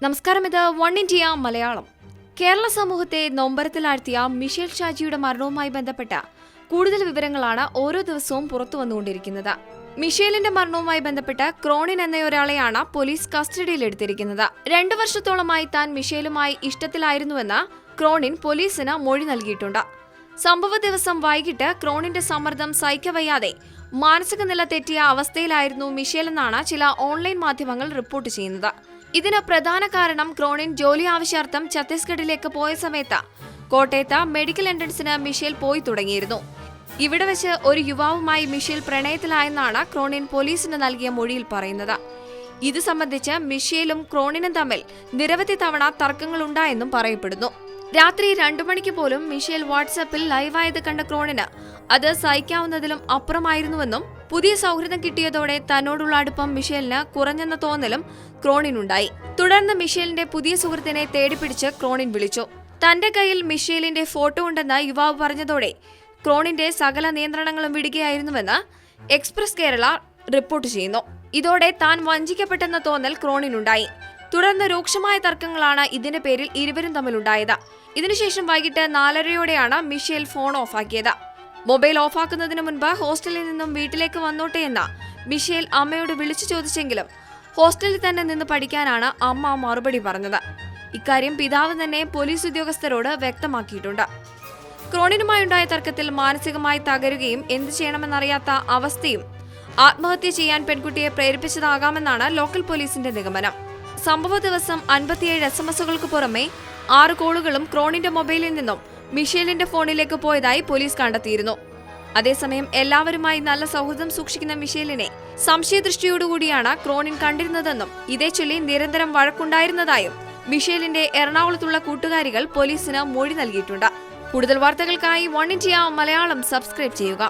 നമസ്കാരം, ഇത് one India Malayalam. Kerala സമൂഹത്തെ നൊമ്പരത്തിലാഴ്ത്തിയ മിഷേൽ ഷാജിയുടെ മരണവുമായി ബന്ധപ്പെട്ട കൂടുതൽ വിവരങ്ങളാണ് ഓരോ ദിവസവും പുറത്തു വന്നുകൊണ്ടിരിക്കുന്നത്. മിഷേലിന്റെ മരണവുമായി ബന്ധപ്പെട്ട് ക്രോണിൻ എന്നയൊരാളെയാണ് പോലീസ് കസ്റ്റഡിയിലെടുത്തിരിക്കുന്നത്. 2 വർഷത്തോളമായി താൻ മിഷേലുമായി ഇഷ്ടത്തിലായിരുന്നുവെന്ന് ക്രോണിൻ പോലീസിന് മൊഴി നൽകിയിട്ടുണ്ട്. സംഭവ ദിവസം വൈകിട്ട് ക്രോണിന്റെ സമ്മർദ്ദം സഹിക്കവയ്യാതെ മാനസിക നില തെറ്റിയ അവസ്ഥയിലായിരുന്നു മിഷേൽ എന്നാണ് ചില ഓൺലൈൻ മാധ്യമങ്ങൾ റിപ്പോർട്ട് ചെയ്യുന്നത്. ഇതിന് പ്രധാന കാരണം ക്രോണിൻ ജോലി ആവശ്യാർത്ഥം ഛത്തീസ്ഗഡിലേക്ക് പോയ സമയത്ത് കോട്ടയത്ത് മെഡിക്കൽ എൻട്രൻസിന് മിഷേൽ പോയി തുടങ്ങിയിരുന്നു. ഇവിടെ വെച്ച് ഒരു യുവാവുമായി മിഷേൽ പ്രണയത്തിലായെന്നാണ് ക്രോണിൻ പോലീസിന് നൽകിയ മൊഴിയിൽ പറയുന്നത്. ഇത് സംബന്ധിച്ച് മിഷേലും ക്രോണിനും തമ്മിൽ നിരവധി തവണ തർക്കങ്ങളുണ്ടായെന്നും പറയപ്പെടുന്നു. രാത്രി 2 മണിക്ക് പോലും മിഷേൽ വാട്സാപ്പിൽ ലൈവായത് കണ്ട ക്രോണിന് അത് സഹിക്കാവുന്നതിലും അപ്പുറമായിരുന്നുവെന്നും പുതിയ സൗഹൃദം കിട്ടിയതോടെ തന്നോടുള്ള അടുപ്പം മിഷേലിന് കുറഞ്ഞെന്ന തോന്നലും ക്രോണിനുണ്ടായി. തുടർന്ന് മിഷേലിന്റെ പുതിയ സുഹൃത്തിനെ തേടിപ്പിടിച്ച് ക്രോണിൻ വിളിച്ചു. തന്റെ കയ്യിൽ മിഷേലിന്റെ ഫോട്ടോ ഉണ്ടെന്ന് യുവാവ് പറഞ്ഞതോടെ ക്രോണിന്റെ സകല നിയന്ത്രണങ്ങളും വിടുകയായിരുന്നുവെന്ന് എക്സ്പ്രസ് കേരള റിപ്പോർട്ട് ചെയ്യുന്നു. ഇതോടെ താൻ വഞ്ചിക്കപ്പെട്ടെന്ന തോന്നൽ ക്രോണിനുണ്ടായി. തുടർന്ന് രൂക്ഷമായ തർക്കങ്ങളാണ് ഇതിന്റെ പേരിൽ ഇരുവരും തമ്മിലുണ്ടായത്. ഇതിനുശേഷം വൈകിട്ട് 4:30യോടെയാണ് മിഷേൽ ഫോൺ ഓഫാക്കിയത്. മൊബൈൽ ഓഫാക്കുന്നതിന് മുൻപ് ഹോസ്റ്റലിൽ നിന്നും വീട്ടിലേക്ക് വന്നോട്ടെ എന്ന് മിഷേൽ അമ്മയോട് വിളിച്ചു ചോദിച്ചെങ്കിലും ഹോസ്റ്റലിൽ തന്നെ നിന്ന് പഠിക്കാനാണ് അമ്മ മറുപടി പറഞ്ഞത്. ഇക്കാര്യം പിതാവ് തന്നെ പോലീസ് ഉദ്യോഗസ്ഥരോട് വ്യക്തമാക്കിയിട്ടുണ്ട്. ക്രോണിനുമായുണ്ടായ തർക്കത്തിൽ മാനസികമായി തകരുകയും എന്തു ചെയ്യണമെന്നറിയാത്ത അവസ്ഥയും ആത്മഹത്യ ചെയ്യാൻ പെൺകുട്ടിയെ പ്രേരിപ്പിച്ചതാകാമെന്നാണ് ലോക്കൽ പോലീസിന്റെ നിഗമനം. സംഭവ ദിവസം 57 SMS-കൾക്ക് പുറമെ 6 കോളുകളും ക്രോണിന്റെ മൊബൈലിൽ നിന്നും മിഷേലിന്റെ ഫോണിലേക്ക് പോയതായി പോലീസ് കണ്ടെത്തിയിരുന്നു. അതേസമയം എല്ലാവരുമായി നല്ല സൗഹൃദം സൂക്ഷിക്കുന്ന മിഷേലിനെ സംശയദൃഷ്ടിയോടുകൂടിയാണ് ക്രോണിൻ കണ്ടിരുന്നതെന്നും ഇതേച്ചൊല്ലി നിരന്തരം വഴക്കുണ്ടായിരുന്നതായും മിഷേലിന്റെ എറണാകുളത്തുള്ള കൂട്ടുകാരികൾ പോലീസിന് മൊഴി നൽകിയിട്ടുണ്ട്. കൂടുതൽ വാർത്തകൾക്കായി വൺ ഇന്ത്യ മലയാളം സബ്സ്ക്രൈബ് ചെയ്യുക.